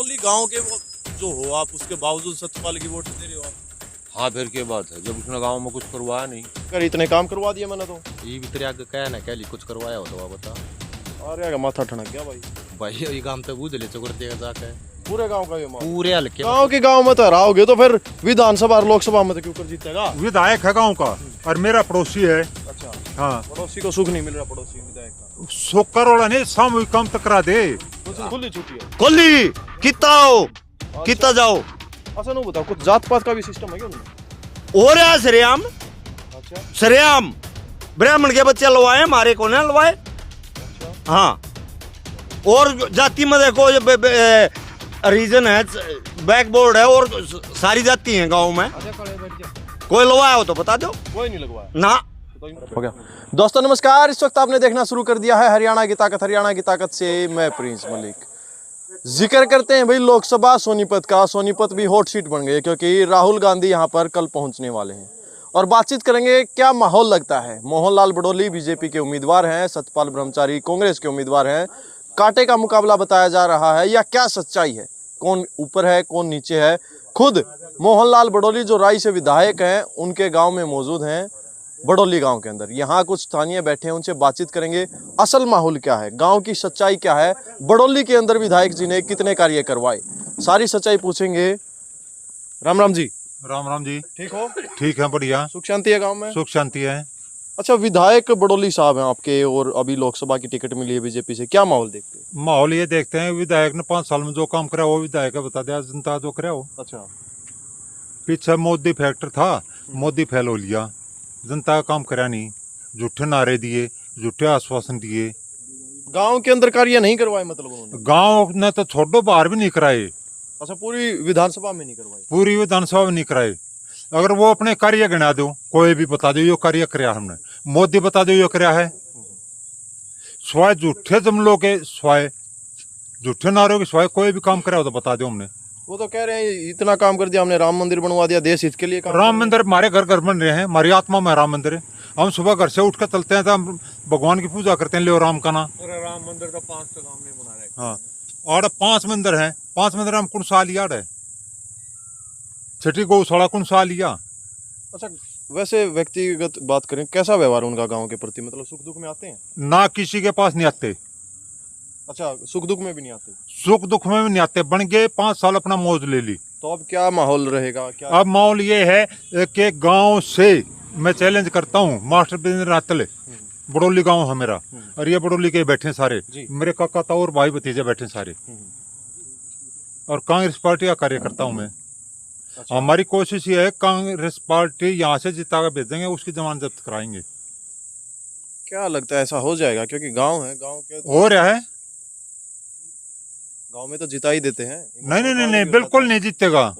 बड़ौली गांव के जो हो आप, उसके बावजूद सत्यपाल की वोट दे रहे हो आप। हाँ फिर क्या बात है, जब उसने गांव में कुछ करवाया नहीं। कर इतने काम करवा दिए मैंने तो। ये भी तेरे आगे क्या ना क्या कुछ करवाया हो तो आप बता। अरे माथा ठनक गया भाई। भाई ये काम पे बूझ ले चुकर देगा जाके पूरे गांव का ये मामला। पूरे हल्के गांव के गांव में तो हराओगे तो फिर विधानसभा और लोकसभा में तो क्यों कर जीतेगा। विधायक है गांव का और मेरा पड़ोसी है। अच्छा, हाँ, पड़ोसी को सुख नहीं मिल रहा, पड़ोसी विधायक का। सोकर वाला नहीं, सामूहिक काम तक करा दे। खुली छुट्टी है। कोली कितना आओ कितना जाओ अच्छा नो बताओ, कुछ जात पात का भी सिस्टम है क्या उनमें? हो रहा है सरेआम अच्छा सरेआम। ब्राह्मण के बच्चे लवाए हमारे को ना लवाए। अच्छा। हाँ, और जाति में देखो रीजन है, बैकबोर्ड है और सारी जाति हैं गांव में। कोई लवाया हो तो बता दो। कोई नहीं लगवाया ना। हो गया। दोस्तों नमस्कार, इस वक्त आपने देखना शुरू कर दिया है हरियाणा की ताकत। हरियाणा की ताकत से मैं प्रिंस मलिक। जिक्र करते हैं भाई लोकसभा सोनीपत का। सोनीपत भी हॉट सीट बन गई है क्योंकि राहुल गांधी यहां पर कल पहुंचने वाले हैं और बातचीत करेंगे क्या माहौल लगता है। मोहन लाल बड़ौली बीजेपी के उम्मीदवार हैं, सत्यपाल ब्रह्मचारी कांग्रेस के उम्मीदवार हैं। कांटे का मुकाबला बताया जा रहा है या क्या सच्चाई है, कौन ऊपर है कौन नीचे है। खुद मोहन लाल बड़ौली जो राई से विधायक हैं, उनके गाँव में मौजूद हैं, बड़ौली गांव के अंदर। यहाँ कुछ स्थानीय बैठे हैं, उनसे बातचीत करेंगे। असल माहौल क्या है, गांव की सच्चाई क्या है, बड़ौली के अंदर विधायक जी ने कितने कार्य करवाए, सारी सच्चाई पूछेंगे। राम राम जी। राम राम जी। ठीक हो? ठीक है, बढ़िया, सुख शांति है गांव में? सुख शांति है। अच्छा, विधायक बड़ौली साहब हैं आपके और अभी लोकसभा की टिकट मिली है बीजेपी से, क्या माहौल देखते हैं? माहौल ये देखते हैं, विधायक ने 5 साल में जो काम करा वो विधायक है, बता दिया जनता जो करा वो। अच्छा। पीछे मोदी फैक्टर था, मोदी फेल हो लिया, जनता का काम करा नहीं, झूठे नारे दिए, झूठे आश्वासन दिए। गांव के अंदर कार्य नहीं करवाए मतलब उन्होंने? गांव ने तो छोड़ो, बाहर भी नहीं कराए। अच्छा, पूरी विधानसभा में नहीं करवाए? पूरी विधानसभा में नहीं कराए। अगर वो अपने कार्य गिना दो, कोई भी बता दो यो कार्य कराया हमने, मोदी बता दो यो कराया है, स्वाय झूठे जुमलों के स्वाय, झूठे नारों के स्वाय कोई भी काम कराया हो तो बता दो हमने। वो तो कह रहे हैं इतना काम कर दिया हमने, राम मंदिर बनवा दिया, देश हित के लिए काम। राम मंदिर हमारे घर घर बन रहे हैं, हमारी आत्मा में राम मंदिर है। हम सुबह घर से उठ कर चलते हैं तो हम भगवान की पूजा करते हैं, ले राम का नाम। राम मंदिर तो 5 तो गाँव में बना रहे। हाँ, और 5 मंदिर हैं, 5 मंदिर हम कौन सा लिया है, छठी गौशाला कौन सा लिया। अच्छा, वैसे व्यक्तिगत बात करें, कैसा व्यवहार उनका गांव के प्रति, मतलब सुख दुख में आते हैं? ना किसी के पास नहीं आते। अच्छा, सुख दुख में भी नहीं आते? सुख दुख में भी नहीं आते, बन गए 5 साल अपना मौज ले ली। तो अब क्या माहौल रहेगा, क्या? अब माहौल ये है कि गांव से मैं चैलेंज करता हूँ, मास्टर बिजनेस रातले बड़ौली गांव है मेरा, और ये बड़ौली के बैठे सारे, मेरे काका ताऊ और भाई भतीजे बैठे सारे, और कांग्रेस पार्टी का कार्यकर्ता हूँ मैं। अच्छा। हमारी कोशिश ये है कांग्रेस पार्टी यहाँ से जिता कर भेजेंगे, उसकी जमानत जब्त कराएंगे। क्या लगता है ऐसा हो जाएगा? क्योंकि गांव है, गांव के हो रहा है। गांव में तो जिता ही देते हैं। नहीं नहीं नहीं नहीं, बिल्कुल नहीं जीतेगा,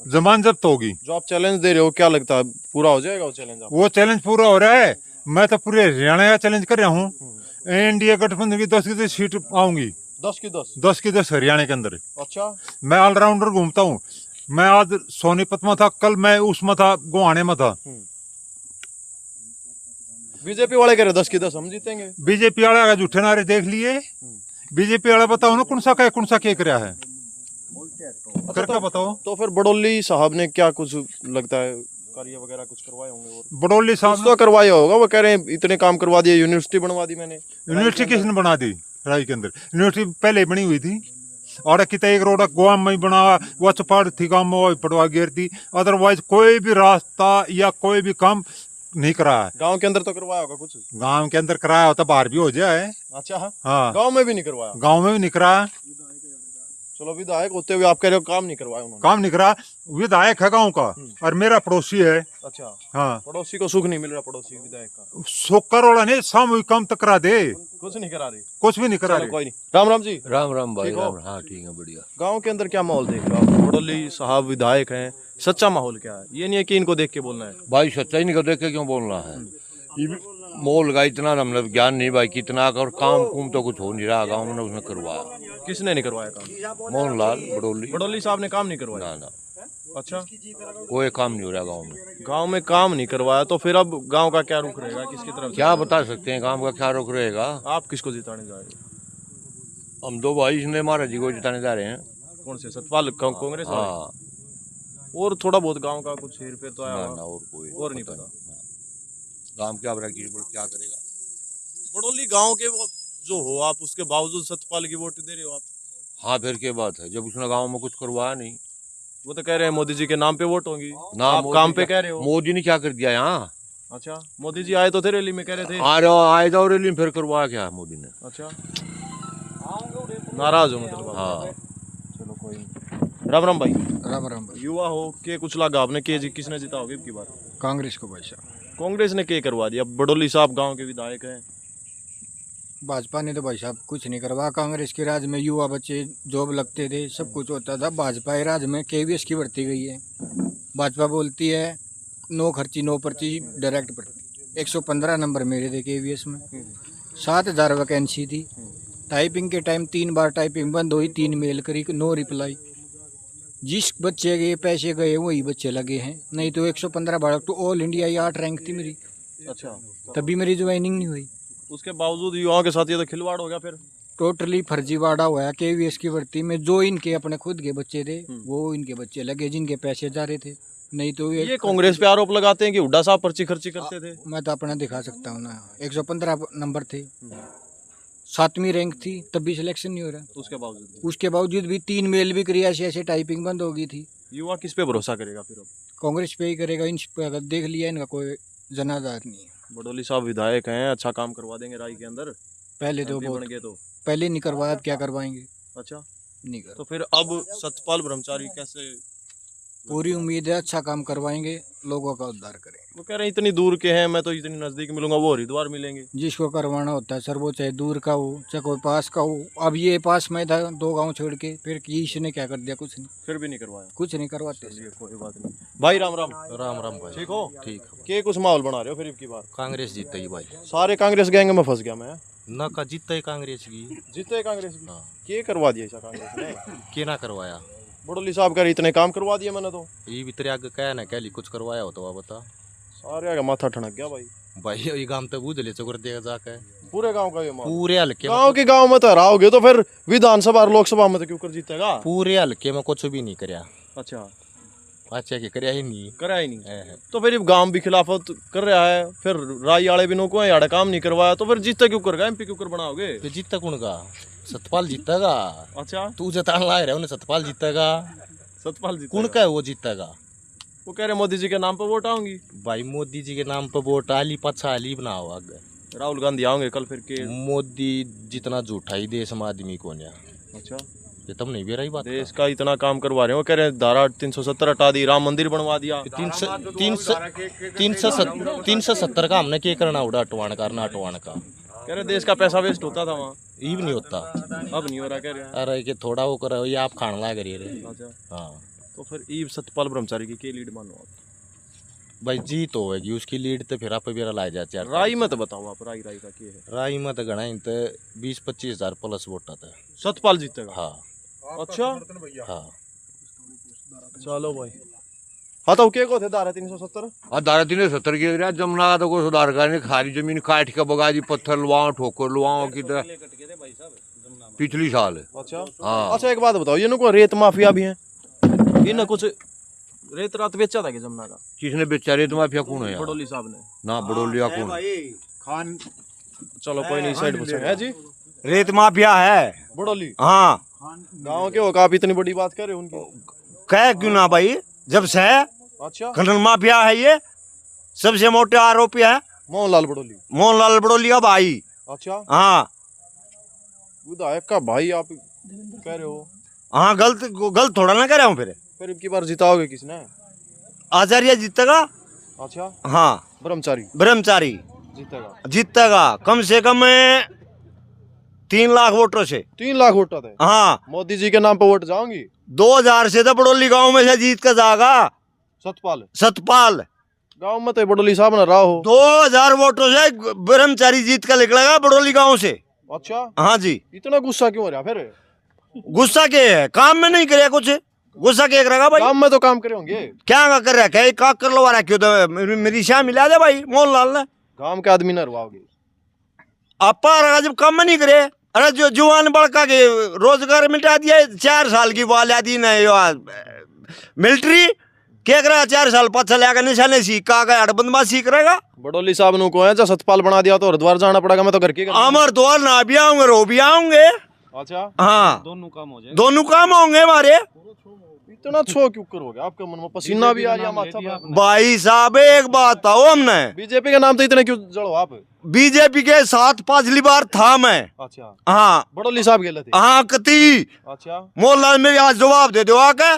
जमानत जब्त होगी। जो आप चैलेंज दे रहे हो, क्या लगता है पूरा हो जाएगा वो चैलेंज? वो चैलेंज पूरा हो रहा है। मैं तो पूरे हरियाणा का चैलेंज कर रहा हूँ। एनडीए गठबंधन की 10 की 10 सीट आऊंगी। 10 की 10? 10 की 10 हरियाणा के अंदर। अच्छा। मैं ऑलराउंडर घूमता हूँ। मैं आज सोनीपत में था, कल मैं उसमें था, गुहाने में था। बीजेपी वाले कह रहे 10 की 10 हम जीतेंगे। बीजेपी वाले का झूठे नारे देख लिए। बीजेपी वाला बताओ ना, कौन सा क्या कराया है, करके बताओ। तो फिर बड़ौली साहब ने क्या कुछ लगता है कार्य वगैरह कुछ करवाए होंगे? और बड़ौली साहब तो करवाया होगा, वो कह रहे हैं इतने काम करवा दिए, यूनिवर्सिटी बनवा दी मैंने। यूनिवर्सिटी किसने बना दी? राई के अंदर यूनिवर्सिटी पहले बनी हुई थी, और कितना एक रोड गोवा में बना, वो चपाड़ थी गाँव में, वो पड़वा गिर थी। अदरवाइज कोई भी रास्ता या कोई भी काम नहीं कराया है। गांव के अंदर तो करवाया होगा कुछ? गांव के अंदर कराया होता, बाहर भी हो जाए। अच्छा। हाँ, गांव में भी नहीं करवाया? गांव में भी नहीं कराया। चलो, विधायक होते हुए आप कह रहे हो काम नहीं करवाया उन्होंने? काम नहीं करा। विधायक है गांव का और मेरा पड़ोसी है। अच्छा। हाँ, पड़ोसी को सुख नहीं मिल रहा, पड़ोसी विधायक का? सोकर वाला नहीं, सामूहिक काम तक करा दे। कुछ नहीं करा रही? कुछ भी नहीं करा चलो रही। कोई नहीं। राम राम जी। राम राम भाई, ठीक हो? राम। हाँ ठीक है, बढ़िया। गांव के अंदर क्या माहौल देख रहे हो आप? बड़ौली साहब विधायक हैं, सच्चा माहौल क्या है? ये नहीं है कि इनको देख के बोलना है। भाई सच्चाई नहीं कर देख के क्यों बोलना है? मोल का इतना मतलब ज्ञान नहीं भाई, कितना और काम कुम तो कुछ हो नहीं रहा गाँव में, उसने करवाया। किसने नहीं करवाया काम? मोहन लाल बड़ौली। बड़ौली साहब ने काम नहीं करवाया? ना ना, अच्छा। कोई काम नहीं हो रहा गाँव में। गांव में काम नहीं करवाया तो फिर अब गांव का क्या रुख रहेगा, किसकी तरफ? क्या बता सकते हैं, काम का क्या रुख रहेगा? आप किसको जिताने जा रहे हो? हम दो भाई इसने महाराज जी को जिताने जा रहे हैं। कौन से सतपाल कांग्रेस वाले? हाँ और थोड़ा बहुत गांव का कुछ हेर फेर तो आया ना होगा। ना और कोई और नहीं पता। गांव क्या बड़ा की क्या करेगा। बड़ोली गांव के जो हो आप, उसके बावजूद सतपाल की वोट दे रहे हो आप? हाँ फिर क्या बात है, जब उसने गांव में कुछ करवाया नहीं। वो तो कह रहे हैं मोदी जी के नाम पे वोट होंगी, ना आप मोदी काम पे क्या- कह रहे हो। मोदी ने क्या कर दिया यहाँ। अच्छा, मोदी जी आए तो थे रैली में, कह रहे थे। आए जाओ रैली में, फिर करवाया क्या मोदी ने। अच्छा, नाराज हो मतलब आप? हाँ चलो कोई नहीं। राम राम भाई। राम राम भाई। युवा हो के कुछ लगा आपने के जी किसने जीता होगी की बार? कांग्रेस को भाई साहब। कांग्रेस ने के करवा दिया? बड़ोली साहब गांव के विधायक हैं। भाजपा ने तो भाई साहब कुछ नहीं करवा। कांग्रेस के राज में युवा बच्चे जॉब लगते थे, सब कुछ होता था। भाजपा के राज में केवीएस की भर्ती गई है। भाजपा बोलती है नो खर्ची नो पर्ची डायरेक्ट भर्ती। 115 नंबर मेरे थे केवीएस में। 7000 वैकेंसी थी। टाइपिंग के टाइम 3 बार टाइपिंग बंद हुई, 3 मेल करी, नो रिप्लाई। जिस बच्चे के पैसे गए वही बच्चे लगे हैं, नहीं तो 115 बालक तो ऑल इंडिया ही 8 रैंक थी मेरी, अच्छा, तभी मेरी ज्वाइनिंग नहीं हुई। उसके बावजूद युवाओं के साथ ये तो खिलवाड़ हो गया फिर। टोटली फर्जीवाड़ा हुआ है केवीएस की भर्ती में। जो इनके अपने खुद के बच्चे थे वो इनके बच्चे लगे जिनके पैसे जा रहे थे, नहीं तो ये कांग्रेस पे आरोप लगाते हैं कि हुड्डा साहब पर्ची खर्ची करते थे। मैं तो अपना दिखा सकता हूँ ना। 115 नंबर थे, 7वीं रैंक थी, तब भी सिलेक्शन नहीं हो रहा। उसके बावजूद भी? उसके बावजूद भी 3 मेल भी करी, ऐसे ऐसे टाइपिंग बंद हो गई थी। युवा किस पे भरोसा करेगा फिर अब? कांग्रेस पे ही करेगा। इन पे अगर देख लिया इनका कोई जनाधार नहीं है। बड़ोली साहब विधायक हैं, अच्छा काम करवा देंगे राई के अंदर। पहले तो MP बहुत बन गए तो। पहले नहीं करवाया, अब क्या करवाएंगे? अच्छा, नहीं कर। तो फिर अब सतपाल ब्रह्मचारी कैसे? पूरी उम्मीद है अच्छा काम करवाएंगे, लोगों का उद्धार करेंगे। वो कह रहे हैं इतनी दूर के हैं, मैं तो इतनी नजदीक मिलूंगा, वो हरिद्वार मिलेंगे। जिसको करवाना होता है सर, वो चाहे दूर का हो चाहे कोई पास का हो। अब ये पास में था 2 गांव छोड़ के, फिर इसने क्या कर दिया? कुछ नहीं, फिर भी नहीं करवाया। कुछ नहीं करवाते। चलिए कोई बात नहीं। भाई राम राम। राम राम भाई। ठीक हो? ठीक। के कुछ माहौल बना रहे हो फिर की बार? कांग्रेस जीत ही भाई। सारे कांग्रेस गैंग में फंस गया मैं। ना का जीतता ही कांग्रेस की। जीते कांग्रेस की? हाँ। के करवा दिया ऐसा कांग्रेस ने? के ना करवाया। बड़ोली साहब कह रहे इतने काम करवा दिए मैंने तो। ये भीतर आगे क्या ना क्या कुछ करवाया हो तो बता। सारे का माथा ठनक गया भाई। भाई ये गांव तो बूझ ले चुकर देगा जाके। पूरे गांव का ये माल। पूरे हल्के में गांव के गांव में तो हराओगे तो फिर विधानसभा और लोकसभा में तो क्यों कर जीतेगा? पूरे हल्के में कुछ भी नहीं करया। अच्छा, अच्छा के करया ही नहीं। करा ही नहीं। है। तो फिर गांव भी खिलाफत कर रहा है, फिर राई वाले भी को यार काम नहीं करवाया, तो फिर जीतता क्यों कर? MP क्यों कर बनाओगे? तो जीतता कौन का? सतपाल जीतेगा। अच्छा, तू जतान लाग रहा है सतपाल जीतेगा। सतपाल जी कौन का है वो जीतेगा? वो कह रहे मोदी जी के नाम पर वोट आऊंगी। भाई मोदी जी के नाम पर वोट आली पछा आली बनाओ आगे। राहुल गांधी आएंगे कल फिर के। मोदी जितना झूठा ही देश में आदमी को नहीं। अच्छा, ये तुम नहीं भी रही बात। देश का इतना काम करवा रहे हो, कह रहे हैं धारा 370 हटा दी, राम मंदिर बनवा दिया। 370 का हमने क्या करना उड़ा अटवान करना अटवान का। कह रहे देश का पैसा वेस्ट होता था वहाँ, ये भी नहीं होता। अब नहीं हो रहा कह रहे हैं। अरे कि थोड़ा वो करो ये आप खाने लग रही रे। अच्छा, हाँ तो फिर ई सतपाल ब्रह्मचारी की लीड मानो आप? भाई जीत होगी उसकी लीड तो फिर आप भी लाई जाते हैं। राई में तो बताओ आप, राई राई का क्या है? राई में तो गणा तो 20-25 हजार प्लस वोट आता है। सतपाल जीतेगा? हाँ अच्छा, हाँ। चलो भाई। हाँ तो क्या को थे धारा 370? और धारा 370 की रहा जमुना का तो कोई सुधार का नहीं। खारी जमीन काट के बगा दी, पत्थर लुआओ ठोकर लुआओ की तरह पिछली साल। अच्छा, हाँ अच्छा एक बात बताओ, ये को रेत माफिया भी हैं, इन कुछ रेत रात बेचा था कि जमुना का? किसने बेचा? रेत माफिया कौन है? बड़ोली साहब ने ना बड़ोलिया कौन? खान चलो कोई नहीं, साइड पर है जी। रेत माफिया है। बड़ोली हाँ, गांव के हो का? आप इतनी बड़ी बात कर रहे हो उनकी। कह क्यों ना भाई, जब से है अच्छा, खनन माफिया है ये। सबसे मोटे आरोपी है मोहनलाल बड़ोली। मोहनलाल बड़ोलिया भाई। अच्छा, हाँ विधायक का भाई आप कह रहे हो? हाँ, गलत थोड़ा ना कह रहा हूँ। फिर अब की बार जिताओगे किसने? आचार्य जीतेगा। अच्छा, हाँ, ब्रह्मचारी ब्रह्मचारी जीतेगा कम से कम 3 लाख वोटों से। 3 लाख वोट थे। हाँ, मोदी जी के नाम पर वोट जाओगी? 2000 से तो बड़ोली गांव में से जीत कर जाएगा सतपाल। गांव में तो बड़ोली साहब ना रहा हो। 2000 वोटों से ब्रह्मचारी जीत कर निकलेगा बड़ोली गांव से। अच्छा, हाँ जी। इतना गुस्सा क्यों हो रहा फिर? गुस्सा के है, काम में नहीं करे कुछ। गुस्सा के करेगा भाई? काम में तो काम करे होंगे। क्या कर रहा है? क्या कर लो रहा क्यों? तो मेरी शाह मिला दे भाई मोहनलाल ने। काम के आदमी ना रुआओगे? आपा जब काम में नहीं करे अरे जो जवान बड़का के रोजगार मिटा दिया 4 साल की वाला दी ना मिलिट्री क्या करेगा 4 साल पाछा लगा निशाने सीखा गया हड़बंदमा सीख रहेगा बडोली साहब नु को है जो सतपाल बना दिया तो हरिद्वार जाना पड़ेगा, मैं तो घर के अमर द्वार ना भी आऊंगे रो भी आऊंगे। अच्छा हाँ दोनों काम होंगे हमारे। इतना छो क्यों करोगे, आपके मन में पसीना भी आ रहा माथा पे। भाई साहब एक बात बताओ हमने बीजेपी का नाम तो इतने क्यों जड़ो आप? बीजेपी के साथ 5 बार था मैं। अच्छा हाँ बडोली साहब गए थे। हाँ कती अच्छा मोहल्ला में आज जवाब दे दो आके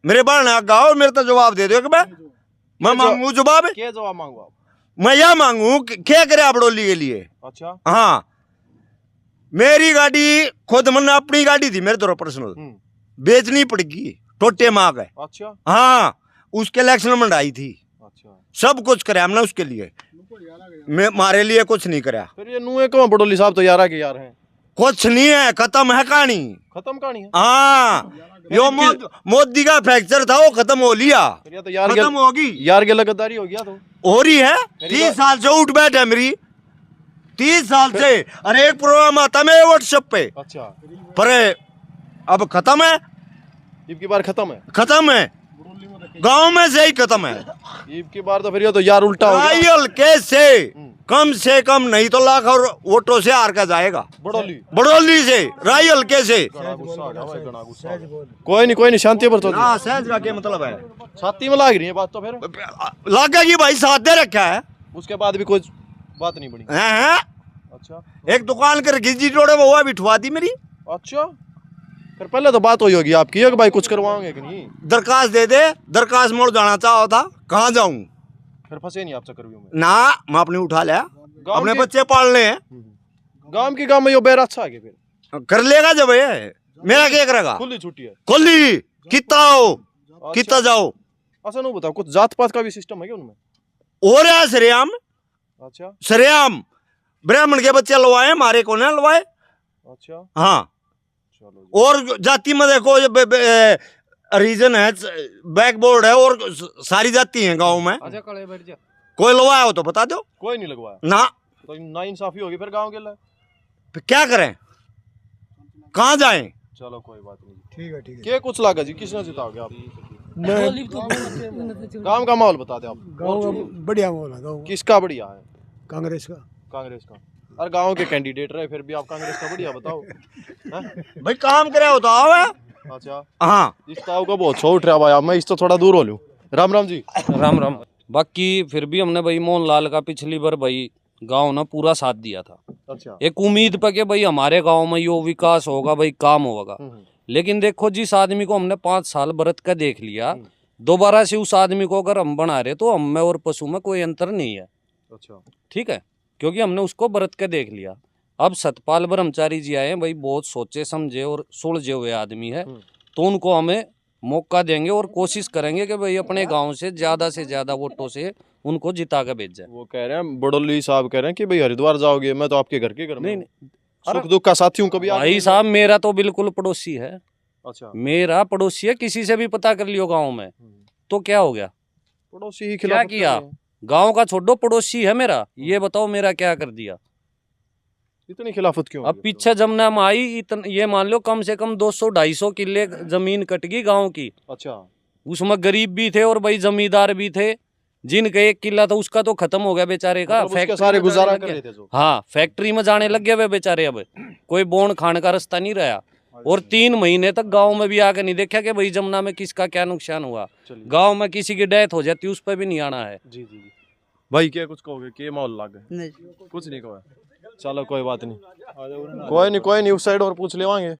मेरे बढ़ने गाओ मेरे तो जवाब दे दो कि मैं मांगू जवाब। क्या जवाब मांगू आप? मैं यह मांगू क्या करे बड़ोली के लिए। अच्छा हाँ मेरी गाड़ी खुद मैंने अपनी गाड़ी थी मेरे तो पर्सनल बेचनी पड़ेगी टोटे माँ गए। अच्छा हाँ उसके इलेक्शन में आई थी, अच्छा सब कुछ करे हमने उसके लिए, मैं मारे लिए कुछ नहीं करा। फिर ये नुए कौन बडोली साहब तो यार यार हैं, कुछ नहीं है खत्म है कहानी। खत्म कहानी है। हाँ यो मोदी का फ्रैक्चर था वो खत्म हो लिया, फिर ये तो यार खत्म होगी यार के गद्दारी हो गया तो हो रही है। 30 साल से उठ बैठ है मेरी 30 साल से। अरे एक प्रोग्राम आता मेरे व्हाट्सएप पे अच्छा पर अब खत्म है, ईब की बार खत्म है, खत्म है गांव में से ही खत्म है। ईब की बार तो फिर ये तो यार उल्टा हो गया। रायल केस से कम नहीं तो लाख और वोटों से हार का जाएगा बड़ोली से रायल के से। कोई नहीं शांति पर तो हाँ सहज का क्या मतलब है, छाती में लाग रही है बात तो फिर लागेगी भाई साथ दे रखा है उसके बाद भी कोई बात नहीं बनी। हैं? अच्छा एक दुकान कर गिजी जोड़े वो बिठवा दी मेरी। अच्छा फिर पहले तो बात हुई होगी आपकी कि भाई कुछ करवाओगे कि नहीं? दरखास्त दे दे, दरखास्त मोड़ जाना चाहो था कहाँ जाऊं? फिर फंसे नहीं आप चक्कर में? ना मैं अपने उठा लिया, अपने बच्चे पालने हैं। गांव में यो बेरा अच्छा है फिर कर लेगा जब ये मेरा क्या करेगा? खुली छुट्टी है खुली कितना हो कितना जाओ। अच्छा नहीं बताओ कुछ जात पात का भी सिस्टम है क्या उनमें? हो रहा है सरेआम। अच्छा सरेआम ब्राह्मण के बच्चे लवाए हमारे को ना लवाए। अच्छा हाँ चलो और जाति में देखो रीजन है बैकबोर्ड है और सारी जाति है गांव में। कोई लवाया हो तो बता दो। कोई नहीं लगवाया ना तो ना इंसाफी होगी फिर गांव के लिए। फिर क्या करें कहाँ जाएं? चलो कोई बात नहीं ठीक है। क्या कुछ लागा जी किसने जिताओगे आप? गांव का माहौल बता दे आप। गाँव बढ़िया माहौल है गाँव। किसका बढ़िया है? कांग्रेस का। कांग्रेस का। अरे गांव के कैंडिडेट रहे फिर भी आप कांग्रेस का बढ़िया बताओ। भाई काम करे हो तो आओ है। अच्छा हाँ इस ताव का बहुत छोट रहा भाई, मैं इस तो थोड़ा दूर हो लूं। राम राम जी। राम राम। बाकी फिर भी हमने भाई मोहनलाल का पिछली बार भाई गांव ने पूरा साथ दिया था। अच्छा एक उम्मीद पे कि भाई हमारे गांव में यो विकास होगा भाई काम होगा। लेकिन देखो जिस आदमी को हमने 5 साल बरत का देख लिया दोबारा से उस आदमी को अगर हम बना रहे तो हम में और पशु में कोई अंतर नहीं है। अच्छा ठीक है क्योंकि हमने उसको बरत के देख लिया। अब सतपाल ब्रह्मचारी जी आए भाई बहुत सोचे समझे और सुलझे हुए आदमी है तो उनको हमें मौका देंगे और कोशिश करेंगे कि भाई अपने गांव से ज्यादा वोटों से उनको जिता के भेज जाए। वो कह रहे हैं बडोली साहब कह रहे हैं कि भाई हरिद्वार जाओगे, मैं तो आपके घर के घर में नहीं सुख दुख का साथियों को भी भाई साहब मेरा तो बिल्कुल पड़ोसी है। अच्छा मेरा पड़ोसी है, किसी से भी पता कर लियो गांव में तो क्या हो गया? पड़ोसी ही क्या किया? गांव का छोड़ो पड़ोसी है मेरा, ये बताओ मेरा क्या कर दिया? इतनी खिलाफत क्यों? अब पीछे जमुना में आई ये मान लो कम से कम 200-250 किले जमीन कट गई गाँव की। अच्छा उसमें गरीब भी थे और भाई जमींदार भी थे जिनका 1 किला था उसका तो खत्म हो गया बेचारे का। मतलब उसके सारे गुजारा कर रहे थे जो। हाँ फैक्ट्री में जाने लग गए वे बेचारे, अब कोई बोन खाने का रास्ता नहीं रहा। और 3 महीने तक गांव में भी आके नहीं देखा कि भाई जमुना में किसका क्या नुकसान हुआ। गांव में किसी की डेथ हो जाती उस पर भी नहीं आना है। जी जी भाई क्या कुछ कहोगे? क्या माहौल लग गए? कुछ नहीं कहो। चलो कोई बात नहीं, कोई नहीं उस साइड और पूछ लेवांगे।